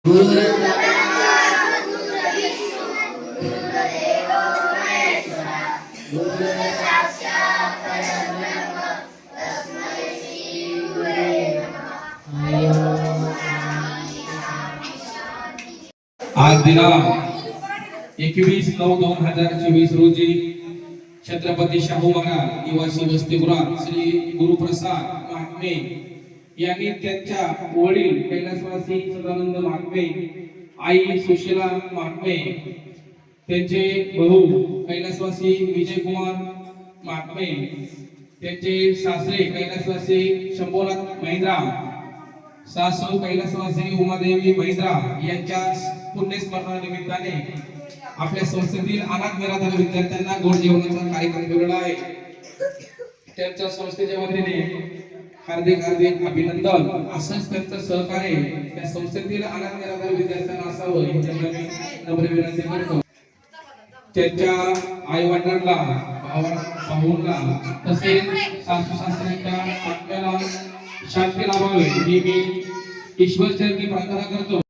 आज दिनांक 21/9/2024 रोजी छत्रपती शाहू महाराज निवासी वसतिगृहात श्री गुरुप्रसाद महात्मे यांनी त्यांच्या वडील कैलासवासी सदानंद महात्मे, आई सुशीला महात्मे, त्यांचे भाऊ कैलासवासी विजयकुमार महात्मे, त्यांचे सासरे कैलासवासी शंभूनाथ महिंद्रा, सासू कैलासवासी उमादेवी महिंद्रा यांच्या पुण्यस्मरणानिमित्ताने आपल्या संस्थेतील अनाथ निराधार विद्यार्थ्यांना गोड जेवणाचा कार्यक्रम ठेवलेला आहे। त्यांच्या संस्थेच्या वतीने हार्दिक अभिनंदन। असंच त्यांचं सहकार्य त्या संस्थेतील अनाथ निराधार विद्यार्थ्यांना असावं ही त्यांना मी नम्र विनंती करतो। त्यांच्या आई वडिलांना, भावांना तसेच सासू सासऱ्यांच्या आत्म्याला शांती लाभावी ही मी ईश्वर चरणी प्रार्थना करतो।